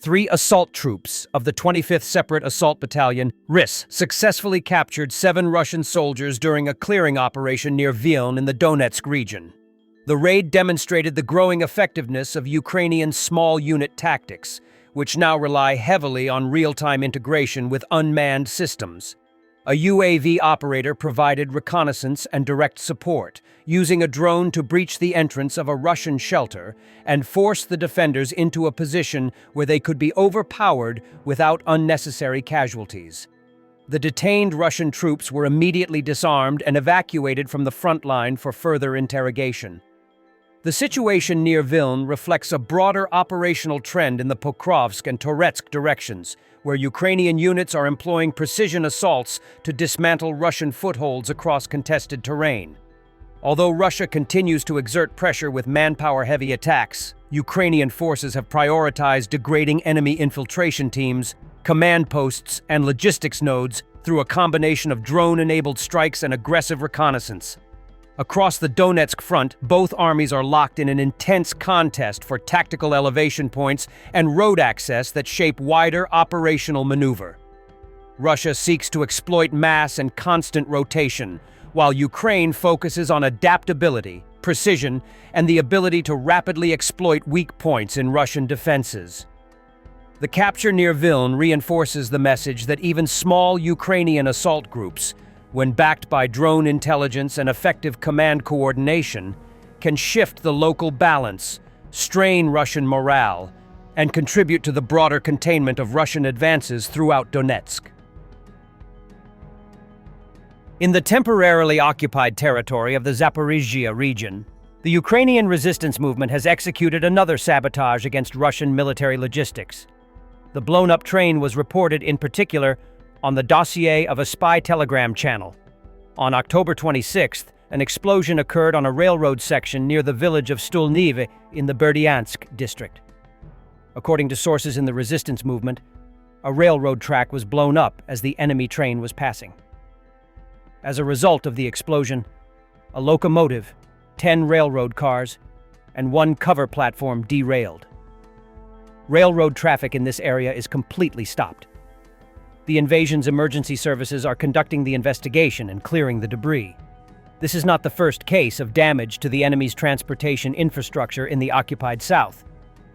3 assault troops of the 25th Separate Assault Battalion, RIS, successfully captured 7 Russian soldiers during a clearing operation near Vilne in the Donetsk region. The raid demonstrated the growing effectiveness of Ukrainian small unit tactics, which now rely heavily on real-time integration with unmanned systems. A UAV operator provided reconnaissance and direct support, using a drone to breach the entrance of a Russian shelter and force the defenders into a position where they could be overpowered without unnecessary casualties. The detained Russian troops were immediately disarmed and evacuated from the front line for further interrogation. The situation near Vilne reflects a broader operational trend in the Pokrovsk and Toretsk directions, where Ukrainian units are employing precision assaults to dismantle Russian footholds across contested terrain. Although Russia continues to exert pressure with manpower-heavy attacks, Ukrainian forces have prioritized degrading enemy infiltration teams, command posts, and logistics nodes through a combination of drone-enabled strikes and aggressive reconnaissance. Across the Donetsk front, both armies are locked in an intense contest for tactical elevation points and road access that shape wider operational maneuver. Russia seeks to exploit mass and constant rotation, while Ukraine focuses on adaptability, precision, and the ability to rapidly exploit weak points in Russian defenses. The capture near Vilne reinforces the message that even small Ukrainian assault groups, when backed by drone intelligence and effective command coordination, can shift the local balance, strain Russian morale, and contribute to the broader containment of Russian advances throughout Donetsk. In the temporarily occupied territory of the Zaporizhzhia region, the Ukrainian resistance movement has executed another sabotage against Russian military logistics. The blown-up train was reported in particular on the dossier of a spy telegram channel. On October 26th, an explosion occurred on a railroad section near the village of Stulnive in the Berdyansk district. According to sources in the resistance movement, a railroad track was blown up as the enemy train was passing. As a result of the explosion, a locomotive, 10 railroad cars, and 1 cover platform derailed. Railroad traffic in this area is completely stopped. The invasion's emergency services are conducting the investigation and clearing the debris. This is not the first case of damage to the enemy's transportation infrastructure in the occupied south.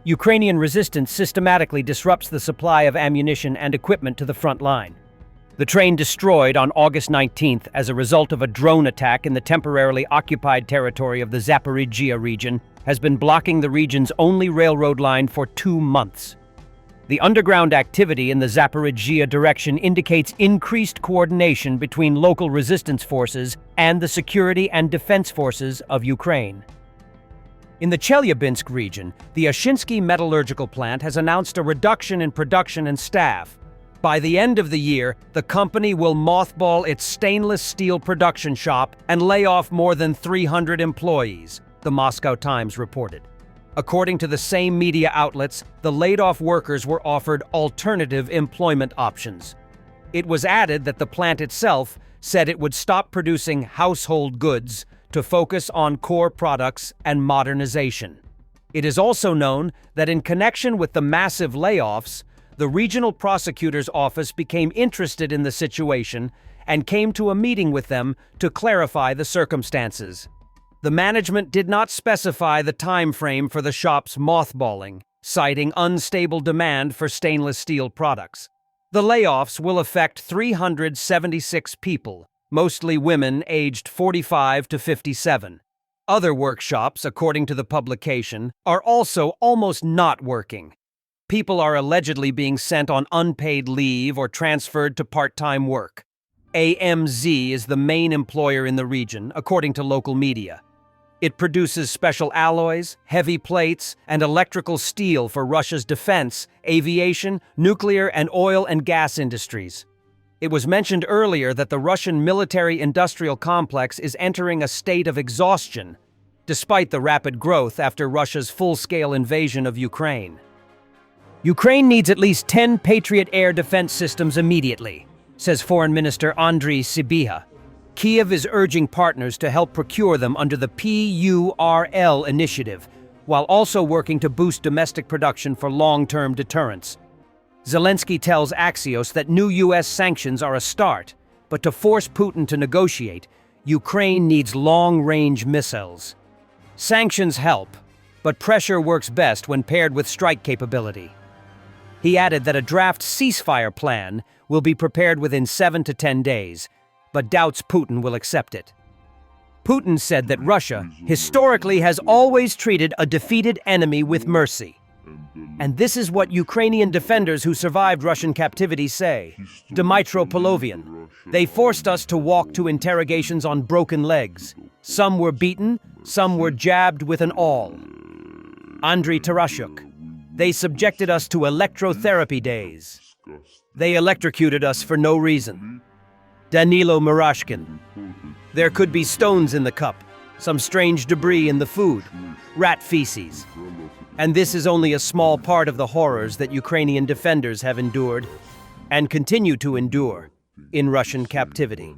Ukrainian resistance systematically disrupts the supply of ammunition and equipment to the front line. The train destroyed on August 19th as a result of a drone attack in the temporarily occupied territory of the Zaporizhzhia region has been blocking the region's only railroad line for 2 months. The underground activity in the Zaporizhzhia direction indicates increased coordination between local resistance forces and the security and defense forces of Ukraine. In the Chelyabinsk region, the Ashinsky metallurgical plant has announced a reduction in production and staff. By the end of the year, the company will mothball its stainless steel production shop and lay off more than 300 employees, the Moscow Times reported. According to the same media outlets, the laid-off workers were offered alternative employment options. It was added that the plant itself said it would stop producing household goods to focus on core products and modernization. It is also known that in connection with the massive layoffs, the regional prosecutor's office became interested in the situation and came to a meeting with them to clarify the circumstances. The management did not specify the time frame for the shop's mothballing, citing unstable demand for stainless steel products. The layoffs will affect 376 people, mostly women aged 45 to 57. Other workshops, according to the publication, are also almost not working. People are allegedly being sent on unpaid leave or transferred to part-time work. AMZ is the main employer in the region, according to local media. It produces special alloys, heavy plates, and electrical steel for Russia's defense, aviation, nuclear, and oil and gas industries. It was mentioned earlier that the Russian military-industrial complex is entering a state of exhaustion, despite the rapid growth after Russia's full-scale invasion of Ukraine. Ukraine needs at least 10 Patriot air defense systems immediately, says Foreign Minister Andriy Sybiha. Kiev is urging partners to help procure them under the PURL initiative, while also working to boost domestic production for long-term deterrence. Zelensky tells Axios that new U.S. sanctions are a start, but to force Putin to negotiate, Ukraine needs long-range missiles. Sanctions help, but pressure works best when paired with strike capability. He added that a draft ceasefire plan will be prepared within 7 to 10 days, but doubts Putin will accept it. Putin said that Russia historically has always treated a defeated enemy with mercy. And this is what Ukrainian defenders who survived Russian captivity say. Dmytro Polovian. They forced us to walk to interrogations on broken legs. Some were beaten, some were jabbed with an awl. Andriy Tarashuk. They subjected us to electrotherapy days. They electrocuted us for no reason. Danilo Murashkin. There could be stones in the cup, some strange debris in the food, rat feces. And this is only a small part of the horrors that Ukrainian defenders have endured and continue to endure in Russian captivity.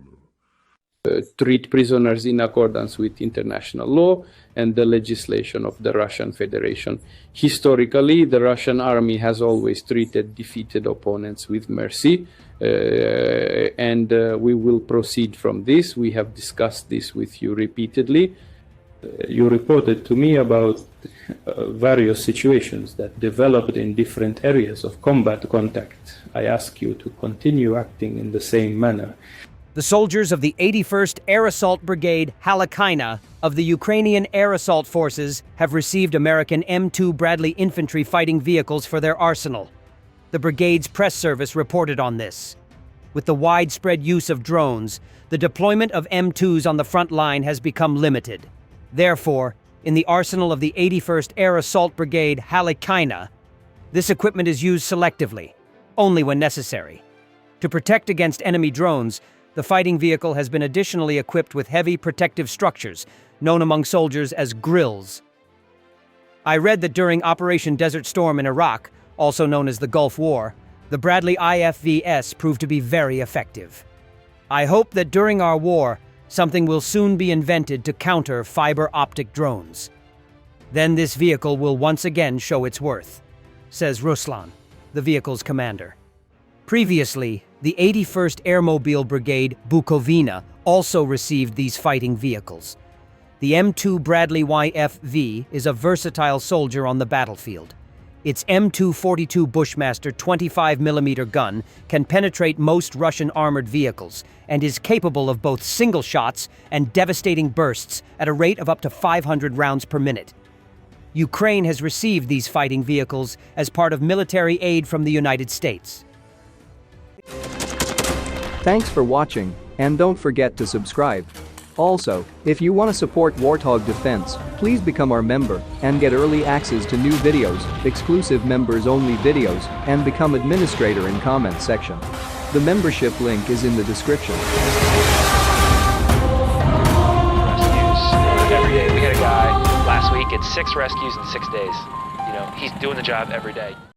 Treat prisoners in accordance with international law and the legislation of the Russian Federation. Historically, the Russian army has always treated defeated opponents with mercy, and we will proceed from this. We have discussed this with you repeatedly. You reported to me about various situations that developed in different areas of combat contact. I ask you to continue acting in the same manner. The soldiers of the 81st Air Assault Brigade Halakina of the Ukrainian Air Assault Forces have received American M2 Bradley infantry fighting vehicles for their arsenal. The brigade's press service reported on this. With the widespread use of drones, the deployment of M2s on the front line has become limited. Therefore, in the arsenal of the 81st Air Assault Brigade Halakina, this equipment is used selectively, only when necessary. To protect against enemy drones, the fighting vehicle has been additionally equipped with heavy protective structures, known among soldiers as grills. I read that during Operation Desert Storm in Iraq, also known as the Gulf War, the Bradley IFV-S proved to be very effective. I hope that during our war, something will soon be invented to counter fiber optic drones. Then this vehicle will once again show its worth, says Ruslan, the vehicle's commander. Previously, the 81st Airmobile Brigade Bukovina also received these fighting vehicles. The M2 Bradley YFV is a versatile soldier on the battlefield. Its M242 Bushmaster 25mm gun can penetrate most Russian armored vehicles and is capable of both single shots and devastating bursts at a rate of up to 500 rounds per minute. Ukraine has received these fighting vehicles as part of military aid from the United States. Thanks for watching, and don't forget to subscribe. Also, if you want to support Warthog Defense, please become our member and get early access to new videos, exclusive members-only videos, and become administrator in comments section. The membership link is in the description. Rescues every day. We had a guy last week, it's 6 rescues in 6 days. You know, he's doing the job every day.